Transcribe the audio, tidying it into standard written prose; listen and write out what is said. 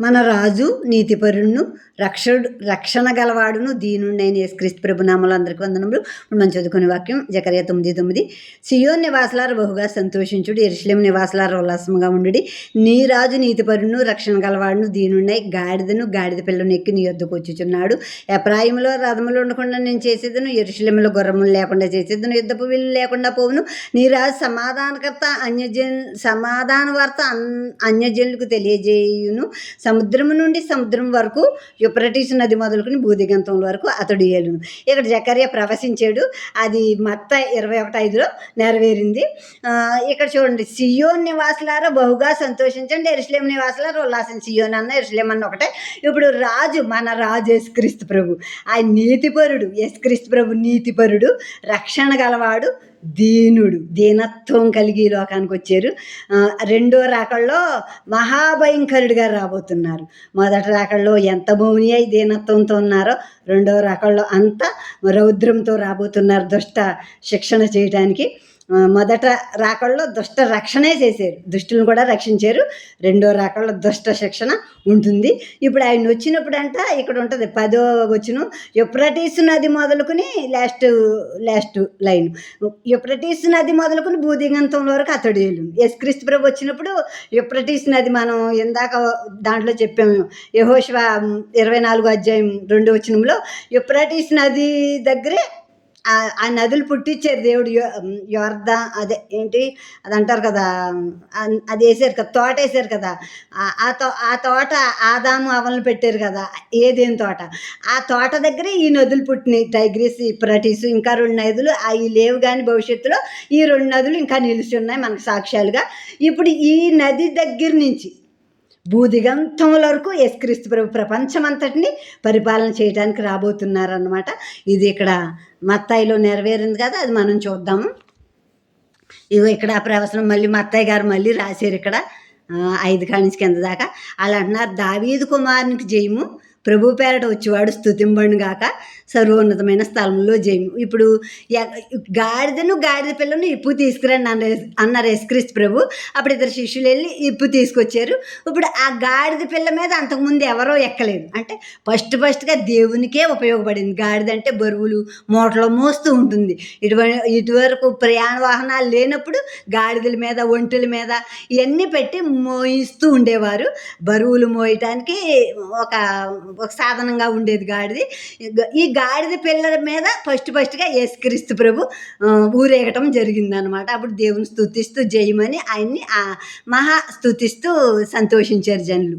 మన రాజు నీతిపరుడును రక్షణ గలవాడును దీనుడైన యేసుక్రీస్తు ప్రభు నామములో అందరికి వందనములు. మనం చదువుకునే వాక్యం జకర్యా 9:9. సియోను నివాసులారు బహుగా సంతోషించుడి, యెరూషలేము నివాసులారు ఉల్లాసముగా ఉండుడి. నీ రాజు నీతిపరుడును రక్షణ గలవాడును దీనుడై గాడిద పిల్లను ఎక్కి నీ యొద్దకు వచ్చుచున్నాడు. ఎఫ్రాయిములో రథములు ఉండకుండా నేను చేసేదను, యెరూషలేములో గుర్రములు లేకుండా చేసేదను, యుద్ధపు విల్లు లేకుండా పోవును. నీ రాజు సమాధాన వార్త అన్యజనులకు తెలియజేయును. సముద్రము నుండి సముద్రం వరకు, యూఫ్రటీసు నది మొదలుకొని భూదిగంతం వరకు అతడు ఏలును. ఇక్కడ జకర్యా ప్రవశించాడు. అది మత్తయి 21:5లో నెరవేరింది. ఇక్కడ చూడండి, సియోను నివాసులారా బహుగా సంతోషించండి, యెరూషలేము నివాసులారా ఉల్లాసించండి. సియోను అన్న యెరూషలేము అన్న ఒకటే. ఇప్పుడు మన రాజు యేసుక్రీస్తు ప్రభు, ఆయన నీతిపరుడు. యేసుక్రీస్తు ప్రభు నీతిపరుడు, రక్షణ గలవాడు, దీనత్వం కలిగి ఈ లోకానికి వచ్చారు. రెండో రాకల్లో మహాభయంకరుడిగా రాబోతున్నారు. మొదటి రాకల్లో ఎంత మౌని అయి దీనత్వంతో ఉన్నారో, రెండో రాకల్లో అంత రౌద్రంతో రాబోతున్నారు దుష్ట శిక్షణ చేయడానికి. మొదట రాకల్లో దుష్ట రక్షణే చేశారు, దుష్టులను కూడా రక్షించారు. రెండో రాకల్లో దుష్ట శిక్షణ ఉంటుంది. ఇప్పుడు ఆయన వచ్చినప్పుడు ఇక్కడ ఉంటుంది 10వ వచనం, యూఫ్రటీసు నది మొదలుకొని లాస్ట్ లైన్, యూఫ్రటీసు నది మొదలుకొని భూదిగంతం వరకు అతడు ఏలును. యేసుక్రీస్తు ప్రభు వచ్చినప్పుడు యూఫ్రటీసు నది, మనం ఇందాక దాంట్లో చెప్పాము, యెహోషువ 24:2 వచనంలో యూఫ్రటీసు నది దగ్గరే ఆ నదులు పుట్టించారు దేవుడు. అదే ఏంటి అది అంటారు కదా, అది వేసారు కదా, తోట వేసారు కదా. ఆ తోట ఆదాము అవలను పెట్టారు కదా, ఏదేం తోట. ఆ తోట దగ్గరే ఈ నదులు పుట్టినాయి, టైగ్రిస్, యూఫ్రటీసు. ఇంకా 2 నదులు అవి లేవు, కానీ భవిష్యత్తులో ఈ 2 నదులు ఇంకా నిలిచి ఉన్నాయి మనకు సాక్ష్యాలుగా. ఇప్పుడు ఈ నది దగ్గర నుంచి భూదిగంతం వరకు యేసుక్రీస్తు ప్రభు ప్రపంచమంతటిని పరిపాలన చేయడానికి రాబోతున్నారన్నమాట. ఇది ఇక్కడ మత్తయిలో నెరవేరింది కదా, అది మనం చూద్దాము. ఇగో ఇక్కడ ఆ ప్రవచనం మళ్ళీ మత్తయి గారు మళ్ళీ రాశారు ఇక్కడ 5 కానించి కింద దాకా. అలా అంటున్నారు, దావీదు కుమారునికి జయము, ప్రభు పేరట వచ్చేవాడు స్తుతింబడును గాక, సర్వోన్నతమైన స్థలంలో జయము. ఇప్పుడు గాడిద పిల్లను ఇప్పు తీసుకురండి అన్నారు యేసుక్రీస్తు ప్రభు. అప్పుడు ఇద్దరు శిష్యులు వెళ్ళి ఇప్పు తీసుకొచ్చారు. ఇప్పుడు ఆ గాడిద పిల్ల మీద అంతకుముందు ఎవరో ఎక్కలేదు. అంటే ఫస్ట్గా దేవునికే ఉపయోగపడింది. గాడిద అంటే బరువులు మూటలో మోస్తూ ఉంటుంది. ఇటువరకు ప్రయాణ వాహనాలు లేనప్పుడు గాడిదల మీద, ఒంటెల మీద ఇవన్నీ పెట్టి మోయిస్తూ ఉండేవారు. బరువులు మోయటానికి ఒక సాధనంగా ఉండేది గాడిది. ఈ గాడిద పిల్లల మీద ఫస్ట్గా యేసుక్రీస్తు ప్రభు ఊరేగటం జరిగిందనమాట. అప్పుడు దేవుని స్తుతిస్తూ జయమని ఆయన్ని మహా స్తుతిస్తూ సంతోషించారు జనులు.